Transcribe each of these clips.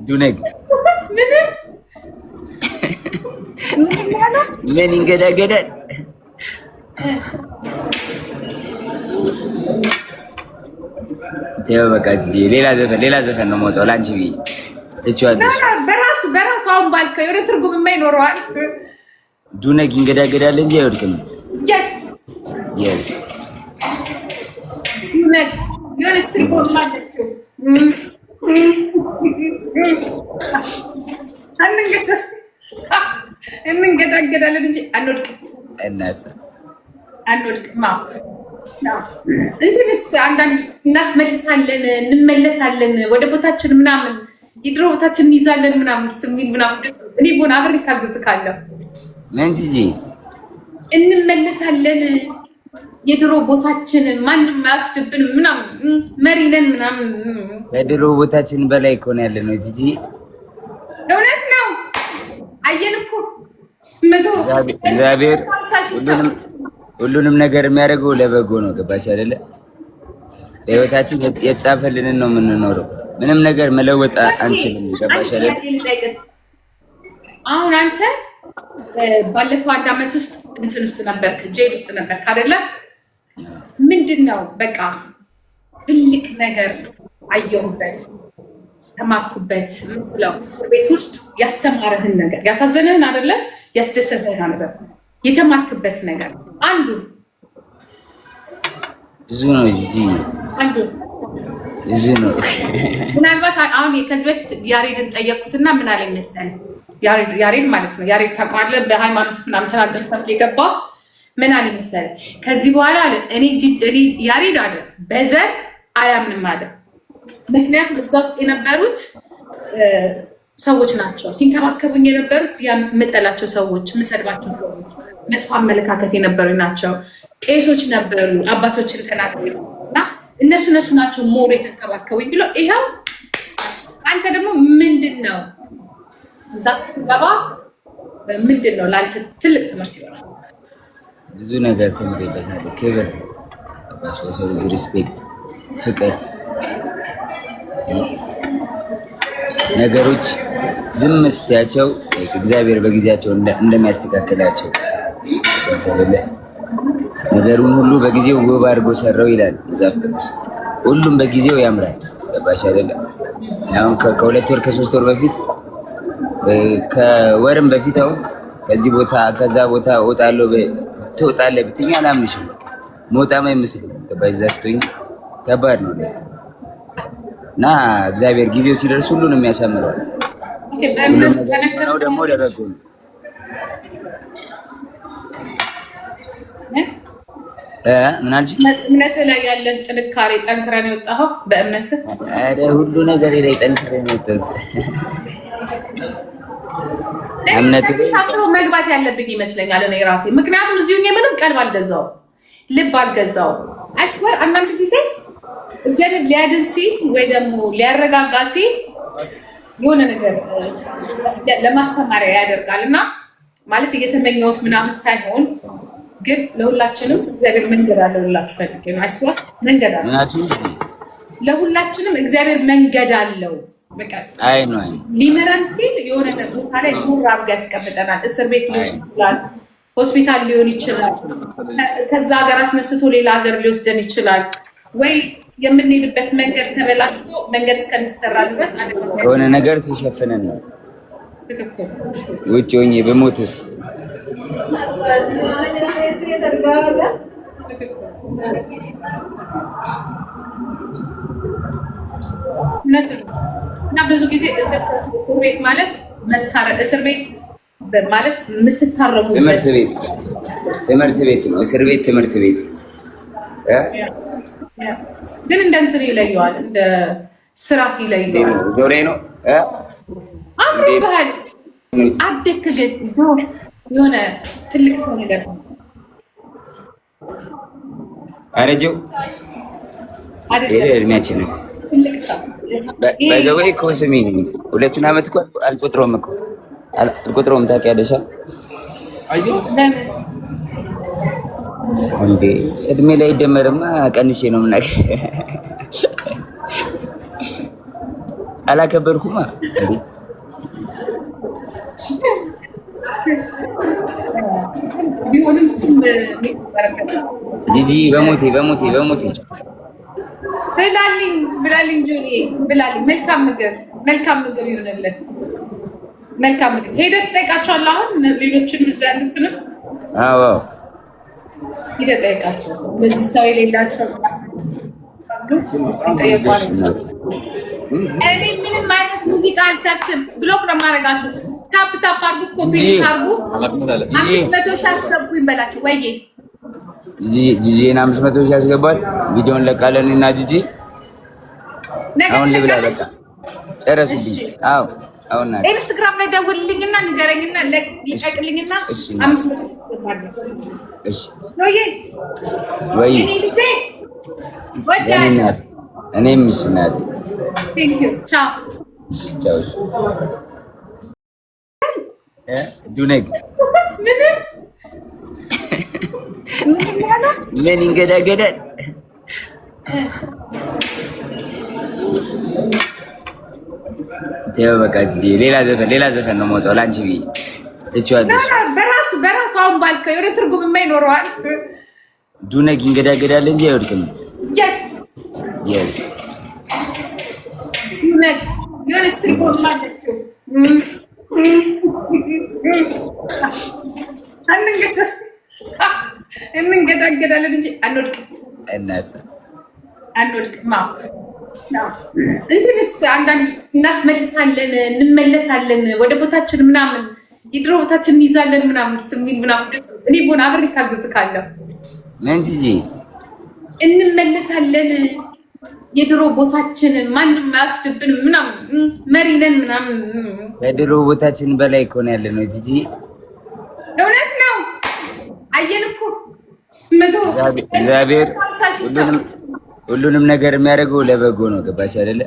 ዱነግ ምን ይንገዳገዳል? ተይው በቃ ጂጂ፣ ሌላ ዘፈን ነው የምወጣው ላንቺ ብዬ ትችዋለሽ። በራሱ አሁን ባልከው የሆነ ትርጉም ይኖረዋል። ዱነግ ይንገዳገዳል እንጂ አይወድቅም። የስ ዱነግ የሆነች ትርጉም አለችው። እንገዳገዳለን እንጂ አንወድቅም። አንወድቅም። እንትንስ አንዳንድ እናስመልሳለን፣ እንመለሳለን ወደ ቦታችን ምናምን የድሮ ቦታችን እንይዛለን ምናምን ስሚል ምናምን እኔ ቦን አብሬ ካግዝ ካለው ምን ጂጂ እንመለሳለን የድሮ ቦታችን ማንም አያስደብንም ምናምን መሪ ነን ምናምን። ከድሮ ቦታችን በላይ እኮ ነው ያለነው ጂጂ። እውነት ነው። አየን እኮ እግዚአብሔር ሁሉንም ነገር የሚያደርገው ለበጎ ነው። ገባሽ አይደለ? በህይወታችን የተጻፈልንን ነው የምንኖረው። ምንም ነገር መለወጥ አንችልም። ገባሽ አይደለ? አሁን አንተ ባለፈው 1 ዓመት ውስጥ እንትን ውስጥ ነበርክ፣ ጄል ውስጥ ነበርክ አይደለ? ምንድነው በቃ ትልቅ ነገር አየሁበት፣ ተማርኩበት ምትለው ቤት ውስጥ ያስተማረህን ነገር ያሳዘነህን አይደለ? ያስደሰተህን ነገር የተማርክበት ነገር አንዱ ብዙ ነው ጂጂ፣ አንዱ ብዙ ነው። ምናልባት አሁን ከዚህ በፊት ያሬድን ጠየቅኩትና ምን አለኝ መሰለህ? ያሬድ ማለት ነው። ያሬድ ታውቀዋለህ? በሃይማኖት ምናምን ተናገር ሰው የገባ ምን አለኝ መሰለህ? ከዚህ በኋላ አለ እኔ ያሬድ አለ በዘር አያምንም አለ። ምክንያቱም እዛ ውስጥ የነበሩት ሰዎች ናቸው ሲንከባከቡኝ የነበሩት የምጠላቸው ሰዎች፣ የምሰድባቸው ሰዎች፣ መጥፎ አመለካከት የነበሩ ናቸው። ቄሶች ነበሩ አባቶችን ተናግሬ እና እነሱ ናቸው ሞር የተንከባከቡኝ ብሎ ይኸው አንተ ደግሞ ምንድን ነው እዛ ስትገባ ምንድን ነው ለአንተ ትልቅ ትምህርት ይሆናል። ብዙ ነገር ተምሬበታለሁ። ክብር፣ ለሰው ልጅ ሪስፔክት፣ ፍቅር፣ ነገሮች ዝም ስትያቸው እግዚአብሔር በጊዜያቸው እንደሚያስተካክላቸው ነገሩን ሁሉ በጊዜው ውብ አድርጎ ሰራው ይላል መጽሐፍ ቅዱስ። ሁሉም በጊዜው ያምራል። ገባሽ አይደለ? አሁን ከ2 ወር ከ3 ወር በፊት ከወርም በፊት አሁን ከዚህ ቦታ ከዛ ቦታ እወጣለሁ ትወጣለህ ብትይኝ አላምንሽም። መውጣም አይመስልም። ገባሽ? እዛ ስትሆኝ ከባድ ነው እና እግዚአብሔር ጊዜው ሲደርስ ሁሉንም ያሳምረዋል። ነው ደግሞ ደረጉ ምን አልሽ? እምነት ላይ ያለን ጥንካሬ ጠንክረን የወጣኸው በእምነት ሁሉ ነገር ላይ ጠንክረን የወጣሁት እምነት ሳስበው መግባት ያለብኝ ይመስለኛል እኔ ራሴ። ምክንያቱም እዚሁ ምንም ቀልብ አልገዛው ልብ አልገዛው። አይስወር አንዳንድ ጊዜ እግዚአብሔር ሊያድን ሲል ወይ ደግሞ ሊያረጋጋ ሲል የሆነ ነገር ለማስተማሪያ ያደርጋል እና ማለት እየተመኘሁት ምናምን ሳይሆን ግን ለሁላችንም እግዚአብሔር መንገድ አለው ልላችሁ ፈልጌ ነው። አይስወር መንገድ አለው ለሁላችንም እግዚአብሔር መንገድ አለው። በቃ አይ ነው ሊመራን ሲል የሆነ ቦታ ላይ ዙር አድርጋ ያስቀምጠናል። እስር ቤት ሊሆን ይችላል፣ ሆስፒታል ሊሆን ይችላል፣ ከዛ ሀገር አስነስቶ ሌላ ሀገር ሊወስደን ይችላል። ወይ የምንሄድበት መንገድ ተበላሽቶ መንገድ እስከሚሰራ ድረስ ከሆነ ነገር ሲሸፍነን ነው። ውጭ ሆኜ በሞትስ እና ብዙ ጊዜ እስር ቤት ማለት እስር ቤት ማለት የምትታረሙበት ትምህርት ቤት ነው። እስር ቤት ትምህርት ቤት ግን እንደ እንትን ይለየዋል፣ እንደ ስራ ይለየዋል። ዞሬ ነው አምሮ ባህል አደክ ግን የሆነ ትልቅ ሰው ነገር ነው። አረጀው እድሜያችን ነው ትልቅ ሰው በዘወይ እኮ ስሚ 2 ዓመት እኮ አልቆጥረውም ታውቂያለሽ እንዴ? እድሜ ላይ ይደመርማ ቀንሼ ነው የምናውቅ። አላከበርኩማ እንዴ? ቢሆንም ስም ጂጂ በሞቴ ብላልኝ ጆኒ ብላልኝ። መልካም ምግብ ይሆንልን። መልካም ምግብ ሄደህ ትጠይቃቸዋለህ። አሁን ሌሎችን እዛ ያሉትንም ሄደህ ጠይቃቸው። ለዚህ ሰው የሌላቸው እኔ ምንም አይነት ሙዚቃ አልከፍትም። ብሎክ ነው የማደርጋቸው። ታፕ አድርጉ፣ ኮፒ አድርጉ። 500 ሺህ አስገቡኝ በላቸው። ወይዬ ጂጂን 500 ሺህ ያስገባል። ቪዲዮን ለቃለን እና ጂጂ አሁን ልብላ በቃ ጨረሱብኝ። አሁን ኢንስታግራም ላይ ደውልልኝና ንገረኝና ለቅልኝና 500 እሺ ወይ እኔም እሺ እናቴ ቴንክ ዩ ቻው ቻው ዱነግ ምን ይንገዳገዳል? ተው በቃ ጂጂ ሌላ ዘፈን ነው የምወጣው ላንቺ ብዬ ትችዋለሽ። በራሱ አሁን ባልከው የሆነ ትርጉም ይኖረዋል። ዱነግ ይንገዳገዳል እንጂ አይወድቅም። የስ ዱነግ የሆነች ትርጉም አለችው። እንገዳገዳለን እንጂ አንወድቅም። አንወድቅም። እንትንስ አንዳንድ እናስመልሳለን፣ እንመለሳለን ወደ ቦታችን ምናምን የድሮ ቦታችን እንይዛለን ምናምን ስሚል ምናምን እኔ ቦን አብሬ ካግዝካለሁ። ምን ጂጂ እንመለሳለን የድሮ ቦታችን ማንም አያስደብንም ምናምን መሪ ነን ምናምን። ከድሮ ቦታችን በላይ እኮ ነው ያለነው ጂጂ። እውነት ነው። አየን እኮ እግዚአብሔር ሁሉንም ነገር የሚያደርገው ለበጎ ነው። ገባሽ አይደለ?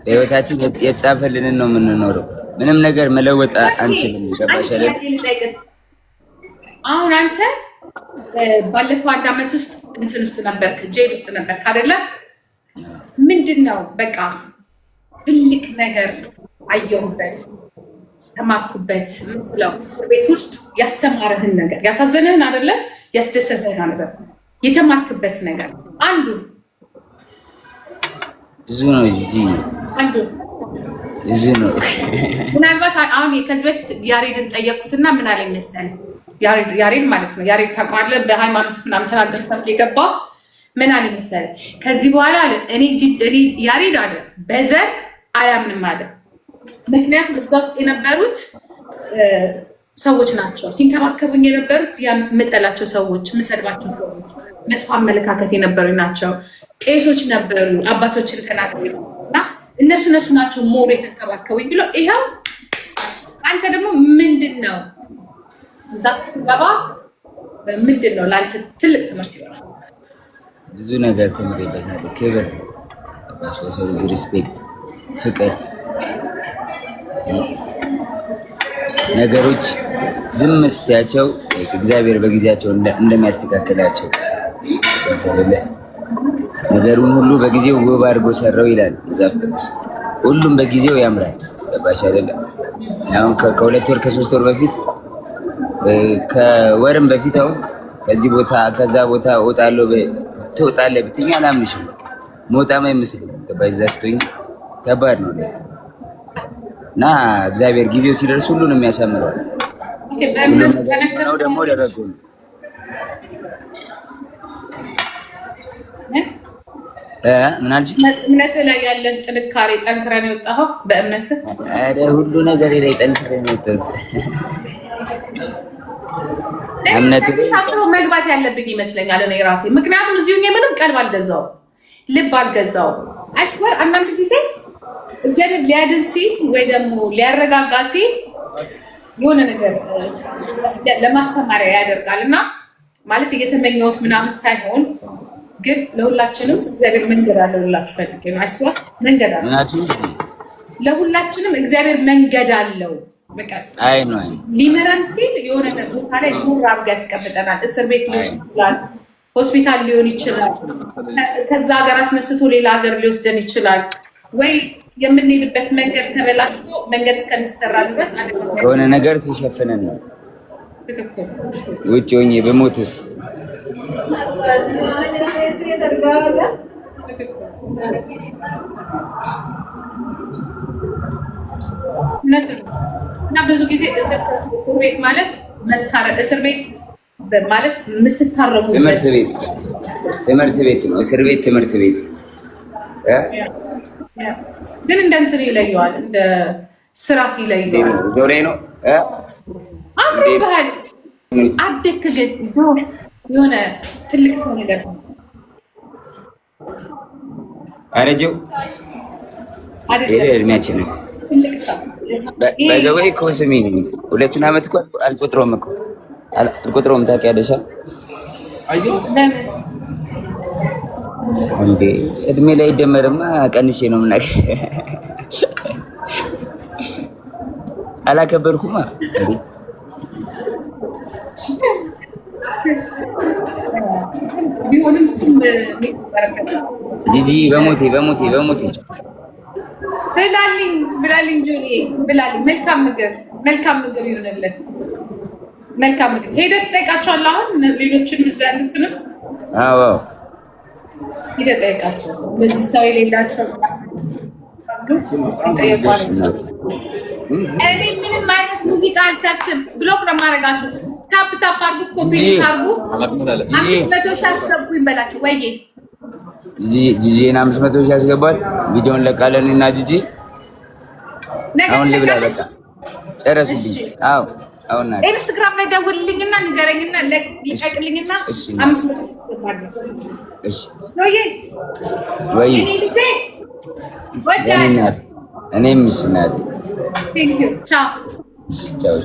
ለህይወታችን የተጻፈልንን ነው የምንኖረው። ምንም ነገር መለወጥ አንችልም። ገባሽ አይደለ? አሁን አንተ ባለፈው 1 ዓመት ውስጥ እንትን ውስጥ ነበርክ፣ ጄል ውስጥ ነበርክ አይደለ? ምንድነው በቃ ትልቅ ነገር አየሁበት፣ ተማርኩበት ምትለው ቤት ውስጥ ያስተማረህን ነገር ያሳዘነህን አይደለ? ያስደሰተህን ነገር የተማርክበት ነገር አንዱ ብዙ ነው ጂጂ፣ አንዱ ብዙ ነው። ምናልባት አሁን ከዚህ በፊት ያሬድን ጠየቅኩትና ምን አለኝ መሰለህ? ያሬድ ማለት ነው። ያሬድ ታውቀዋለህ? በሃይማኖት ምናምን ተናገር ሰምቶ የገባ ምን አለኝ መሰለህ? ከዚህ በኋላ አለ እኔ ያሬድ አለ በዘር አያምንም አለ። ምክንያቱም እዛ ውስጥ የነበሩት ሰዎች ናቸው ሲንከባከቡኝ የነበሩት የምጠላቸው ሰዎች፣ የምሰድባቸው ሰዎች፣ መጥፎ አመለካከት የነበሩ ናቸው። ቄሶች ነበሩ፣ አባቶችን ተናግሬ እና እነሱ ናቸው ሞር የተንከባከቡኝ ብሎ ይኸው አንተ ደግሞ ምንድን ነው እዛ ስትገባ ምንድን ነው ለአንተ ትልቅ ትምህርት ይሆናል። ብዙ ነገር ተምሬበታለሁ። ክብር፣ ለሰው ልጅ ሪስፔክት፣ ፍቅር፣ ነገሮች ዝም ስትያቸው እግዚአብሔር በጊዜያቸው እንደሚያስተካክላቸው ነገሩን ሁሉ በጊዜው ውብ አድርጎ ሰራው ይላል መጽሐፍ ቅዱስ። ሁሉም በጊዜው ያምራል። ገባሽ አይደለ? አሁን ከ2 ወር ከ3 ወር በፊት ከወርም በፊት አሁን ከዚህ ቦታ ከዛ ቦታ እወጣለሁ ትወጣለህ ብትይኝ አላምንሽም። መውጣም አይመስልም። ገባሽ? እዛ ስትሆኝ ከባድ ነው እና እግዚአብሔር ጊዜው ሲደርስ ሁሉንም ያሳምረዋል። ደግሞ ደረጉ ምን አልሽ? እምነት ላይ ያለን ጥንካሬ ጠንክረን የወጣኸው በእምነት ሁሉ ነገር ላይ ጠንክረን የወጣሁት እምነት ሳስበው መግባት ያለብኝ ይመስለኛል እኔ ራሴ። ምክንያቱም እዚሁ ምንም ቀልብ አልገዛው ልብ አልገዛው። አይስወር አንዳንድ ጊዜ እግዚአብሔር ሊያድን ሲል ወይ ደግሞ ሊያረጋጋ ሲል የሆነ ነገር ለማስተማሪያ ያደርጋል እና ማለት እየተመኘሁት ምናምን ሳይሆን ግን ለሁላችንም እግዚአብሔር መንገድ አለው ልላችሁ ፈልጌ ነው። አይስወር መንገድ አለው ለሁላችንም እግዚአብሔር መንገድ አለው። በቃ አይ ነው ሊመራን ሲል የሆነ ቦታ ላይ ዙር አድርጋ ያስቀምጠናል። እስር ቤት ሊሆን ይችላል፣ ሆስፒታል ሊሆን ይችላል፣ ከዛ ሀገር አስነስቶ ሌላ ሀገር ሊወስደን ይችላል፣ ወይ የምንሄድበት መንገድ ተበላሽቶ መንገድ እስከሚሰራ ድረስ ከሆነ ነገር ሲሸፍነን ነው። ትክክል። ውጭ ሆኜ በሞትስ እና ብዙ ጊዜ እስር ቤት ማለት እስር ቤት ማለት የምትታረሙበት ትምህርት ቤት ነው። እስር ቤት ትምህርት ቤት ግን እንደ እንትን ይለየዋል፣ እንደ ስራ ይለየዋል። ዞሬ ነው አምሮብሃል፣ አደግክ፣ ግን የሆነ ትልቅ ሰው ነገር ነው። አረጀው እድሜያችን ነው። ትልቅ ሰው በዘወይ እኮ ስሚ 2 ዓመት እኮ አልቆጥረውም ታውቂያለሽ እንዴ? እድሜ ላይ ይደመርማ ቀንሼ ነው ምናምን አላከበርኩማ እንዴ? ቢሆንም ስም ጂጂ በሞቴ ብላልኝ ጆኒ ብላልኝ። መልካም ምግብ ይሆንልን። መልካም ምግብ ሄደህ ትጠይቃቸዋለህ። አሁን ሌሎችንም እዛ ያሉትንም ሄደህ ጠይቃቸው። እንደዚህ ሰው የሌላቸው እኔ ምንም አይነት ሙዚቃ አልከፍትም። ብሎክ ነው የማደርጋቸው። ታፕ አድርጉ፣ ኮፒ አድርጉ። 500 ሺህ አስገቡኝ በላቸው። ወይዬ ጂጂን 500 ሺህ ያስገባል። ቪዲዮን ለቃለን እና ጂጂ አሁን ልብላ በቃ ጨረሱብኝ። አሁን ኢንስታግራም ላይ ደውልልኝና ንገረኝና ልቀቅልኝና 500 ሺህ አስገባለሁ። እሺ ወይ እኔ ልጄ እኔም እሺ እናቴ ቴንክ ዩ ቻው ቻው።